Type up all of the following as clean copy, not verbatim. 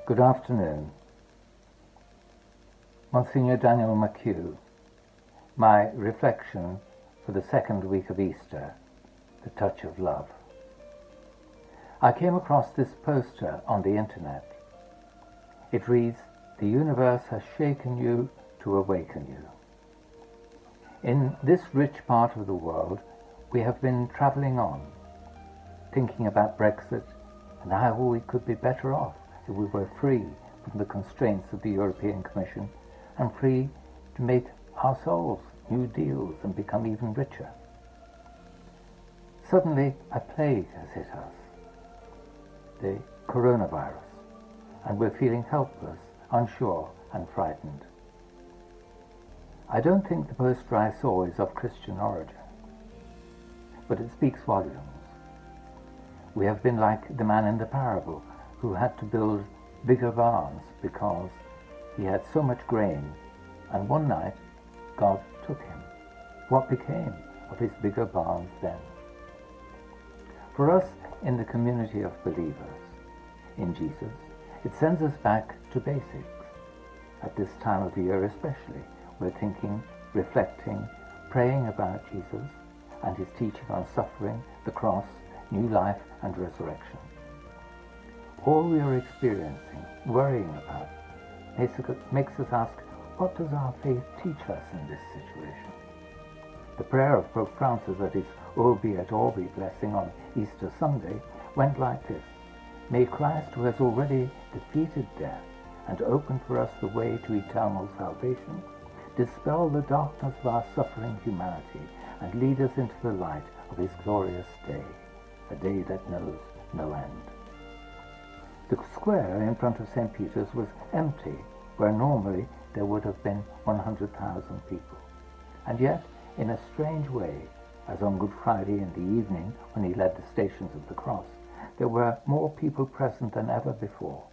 Good afternoon. Monsignor Daniel McHugh, my reflection for the second week of Easter, the touch of love. I came across this poster on the internet. It reads, "The universe has shaken you to awaken you." In this rich part of the world, we have been travelling on, thinking about Brexit and how we could be better off if we were free from the constraints of the European Commission and free to make ourselves new deals and become even richer. Suddenly, a plague has hit us, the coronavirus, and we're feeling helpless, unsure, and frightened. I don't think the poster I saw is of Christian origin, but it speaks volumes. We have been like the man in the parable who had to build bigger barns because he had so much grain, and one night God took him. What became of his bigger barns then? For us in the community of believers in Jesus, it sends us back to basics. At this time of year especially, we're thinking, reflecting, praying about Jesus and his teaching on suffering, the cross, new life and resurrection. All we are experiencing, worrying about, makes us ask, what does our faith teach us in this situation? The prayer of Pope Francis at his Urbi et Orbi blessing on Easter Sunday went like this: "May Christ, who has already defeated death and opened for us the way to eternal salvation, dispel the darkness of our suffering humanity and lead us into the light of his glorious day, a day that knows no end." The square in front of St. Peter's was empty, where normally there would have been 100,000 people. And yet, in a strange way, as on Good Friday in the evening when he led the Stations of the Cross, there were more people present than ever before.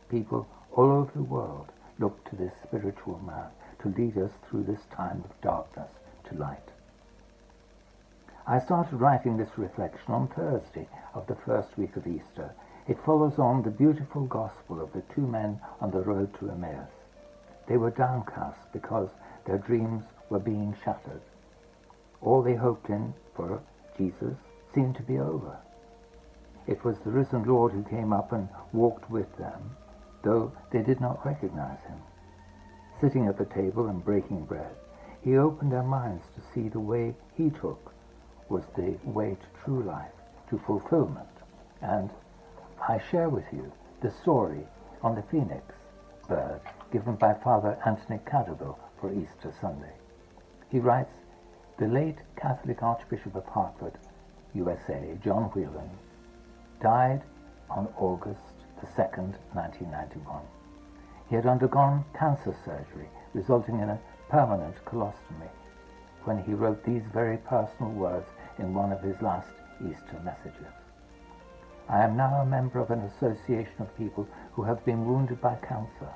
People all over the world looked to this spiritual man to lead us through this time of darkness to light. I started writing this reflection on Thursday of the first week of Easter. It follows on the beautiful gospel of the two men on the road to Emmaus. They were downcast because their dreams were being shattered. All they hoped in for Jesus seemed to be over. It was the risen Lord who came up and walked with them, though they did not recognize him. Sitting at the table and breaking bread, he opened their minds to see the way he took was the way to true life, to fulfillment. And I share with you the story on the phoenix bird given by Father Anthony Cadaville for Easter Sunday. He writes, "The late Catholic Archbishop of Hartford, USA, John Whelan, died on August the 2nd, 1991. He had undergone cancer surgery, resulting in a permanent colostomy, when he wrote these very personal words in one of his last Easter messages. I am now a member of an association of people who have been wounded by cancer.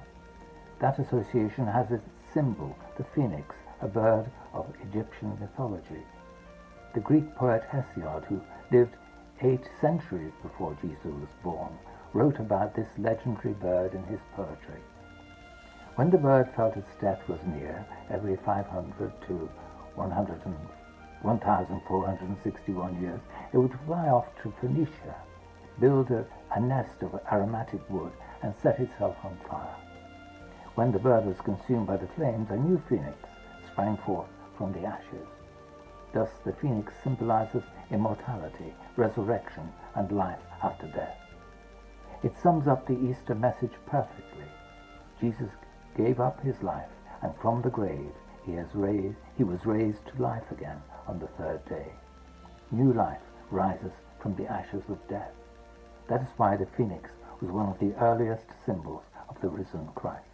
That association has its symbol, the phoenix, a bird of Egyptian mythology. The Greek poet Hesiod, who lived 8 centuries before Jesus was born, wrote about this legendary bird in his poetry. When the bird felt its death was near, every 500 to 1,461 years, it would fly off to Phoenicia, build a nest of aromatic wood, and set itself on fire. When the bird was consumed by the flames, a new phoenix sprang forth from the ashes. Thus the phoenix symbolizes immortality, resurrection, and life after death. It sums up the Easter message perfectly. Jesus gave up his life, and from the grave he was raised to life again on the 3rd day. New life rises from the ashes of death. That is why the phoenix was one of the earliest symbols of the risen Christ.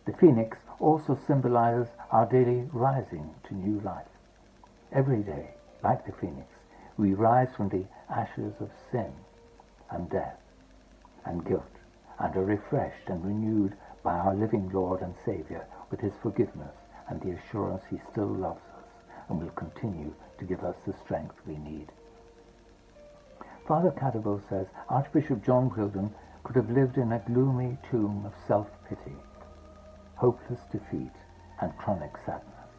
The phoenix also symbolizes our daily rising to new life. Every day, like the phoenix, we rise from the ashes of sin and death and guilt, and are refreshed and renewed by our living Lord and Saviour with his forgiveness and the assurance he still loves us and will continue to give us the strength we need. Father Cadaville says Archbishop John Whelan could have lived in a gloomy tomb of self-pity, hopeless defeat, and chronic sadness.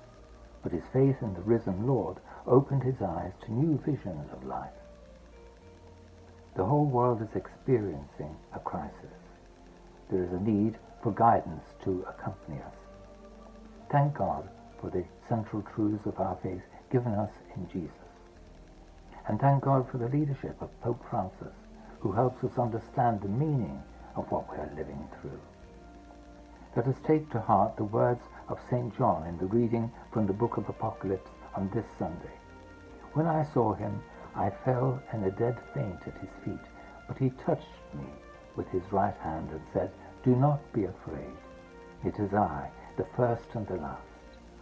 But his faith in the risen Lord opened his eyes to new visions of life. The whole world is experiencing a crisis. There is a need for guidance to accompany us. Thank God for the central truths of our faith given us in Jesus. And thank God for the leadership of Pope Francis, who helps us understand the meaning of what we are living through. Let us take to heart the words of St. John in the reading from the book of Apocalypse on this Sunday. When I saw him, I fell in a dead faint at his feet, but he touched me with his right hand and said, "Do not be afraid. It is I, the first and the last.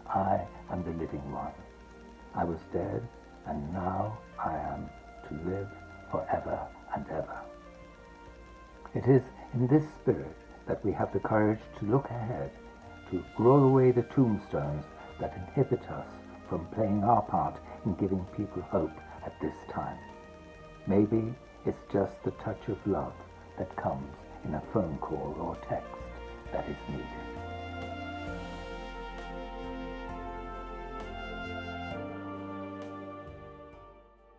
I am the living one. I was dead, and now I am to live forever and ever." It is in this spirit that we have the courage to look ahead, to roll away the tombstones that inhibit us from playing our part in giving people hope at this time. Maybe it's just the touch of love that comes in a phone call or text.